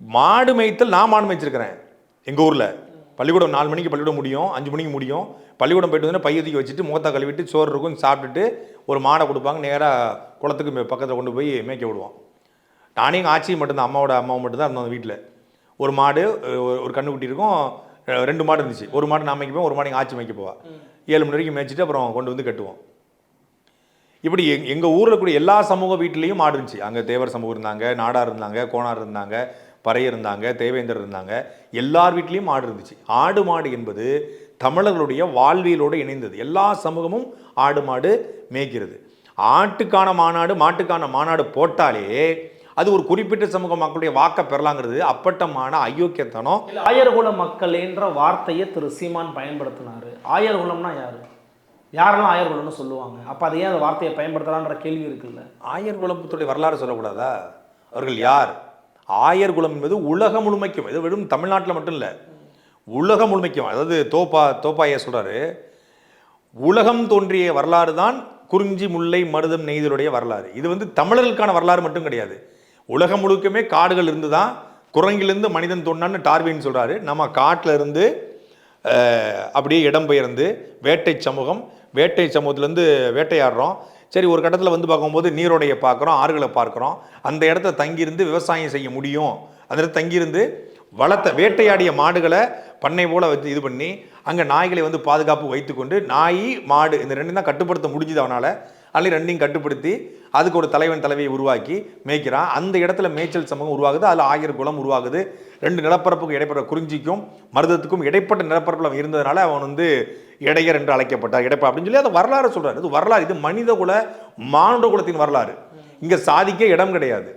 மாடு மேய்த்தல் நான் மாடு மேய்ச்சிருக்கிறேன் எங்கள் ஊரில். பள்ளிக்கூடம் 4 மணிக்கு பள்ளிக்கூடம் முடியும், 5 மணிக்கு முடியும். பள்ளிக்கூடம் போய்ட்டு வந்து பைய தூக்கி வச்சுட்டு முகத்தை கழுவிட்டு சோறு இருக்கும் சாப்பிட்டுட்டு ஒரு மாடை கொடுப்பாங்க, நேராக குளத்துக்கு பக்கத்தில் கொண்டு போய் மேய்க்க விடுவோம். நானே எங்கள் ஆட்சி மட்டும்தான், அம்மாவும் மட்டும்தான் இருந்தோம் அந்த வீட்டில். ஒரு மாடு ஒரு கண்ணுக்குட்டி இருக்கும், 2 மாடு இருந்துச்சு. ஒரு மாடு நான் மேய்க்க போவோம், ஒரு மாடு எங்கள் ஆட்சி மேய்க்க போவா. 7 மணி வரைக்கும் மேய்ச்சிட்டு அப்புறம் கொண்டு வந்து கட்டுவோம். இப்படி எங்கள் ஊரில் கூடிய எல்லா சமூக வீட்லேயும் மாடு இருந்துச்சு. அங்கே தேவர் சமூகம் இருந்தாங்க, நாடார் இருந்தாங்க, கோனார் இருந்தாங்க, பறையர் இருந்தாங்க, தேவேந்தர் இருந்தாங்க. எல்லார் வீட்லேயும் மாடு இருந்துச்சு. ஆடு மாடு என்பது தமிழர்களுடைய வாழ்வியலோடு இணைந்தது. எல்லா சமூகமும் ஆடு மாடு மேய்க்கிறது. ஆட்டுக்கான மாநாடு மாட்டுக்கான மாநாடு போட்டாலே அது ஒரு குறிப்பிட்ட சமூக மக்களுடைய வாக்க பெறலாங்கிறது அப்பட்டமான அயோக்கியத்தனம். ஆயர்குல மக்கள் என்ற வார்த்தையை திரு சீமான் பயன்படுத்தினாரு. ஆயர்குலம்னா யாரு? யாரெல்லாம் ஆயர்குலம்னு சொல்லுவாங்க? அப்போ அதை ஏன் அந்த வார்த்தையை பயன்படுத்தலான்ற கேள்வி இருக்குல்ல. ஆயர்குலத்துடைய வரலாறு சொல்லக்கூடாதா? அவர்கள் யார்? ஆயர்குலம் என்பது உலகம் முழுமைக்கும், இது வெறும் தமிழ்நாட்டில் மட்டும் இல்லை, உலகம் முழுமைக்கும். அதாவது தோப்பாய சொல்றாரு, உலகம் தோன்றிய வரலாறு தான் குறிஞ்சி முல்லை மருதம் நெய்தலுடைய வரலாறு. இது தமிழர்களுக்கான வரலாறு மட்டும் கிடையாது. உலகம் முழுக்கமே காடுகள் இருந்து தான் குரங்கிலிருந்து மனிதன் தோன்றான்னு டார்வின் சொல்றாரு. நம்ம காட்டில் இருந்து அப்படியே இடம்பெயர்ந்து வேட்டை சமூகத்திலேருந்து வேட்டையாடுறோம். சரி, ஒரு கட்டத்தில் பார்க்கும்போது நீரோடையை பார்க்குறோம், ஆறுகளை பார்க்குறோம். அந்த இடத்துல தங்கியிருந்து விவசாயம் செய்ய முடியும். அந்த இடத்துல தங்கியிருந்து வளர்த்த வேட்டையாடிய மாடுகளை பண்ணை போல் இது பண்ணி அங்கே நாய்களை பாதுகாப்பு வைத்துக்கொண்டு நாய் மாடு இந்த ரெண்டும் தான் கட்டுப்படுத்த முடிஞ்சுது அவனால். அதில் ரெண்டையும் கட்டுப்படுத்தி அதுக்கு ஒரு தலைவியை உருவாக்கி மேய்க்கிறான். அந்த இடத்துல மேய்ச்சல் சமூகம் உருவாகுது. அதில் ஆயர்குலம் உருவாகுது. 2 நிலப்பரப்புக்கும் இடைப்பட்ட குறிஞ்சிக்கும் மருதத்துக்கும் இடைப்பட்ட நிலப்பரப்பில் இருந்ததுனால அவன் இடையர் என்று அழைக்கப்பட்டார். இடைப்பா அப்படின்னு சொல்லி அதை வரலாறு சொல்கிறார். இது வரலாறு, இது மனித குல மானுட குலத்தின் வரலாறு. இங்கே சாதிக்க இடம் கிடையாது.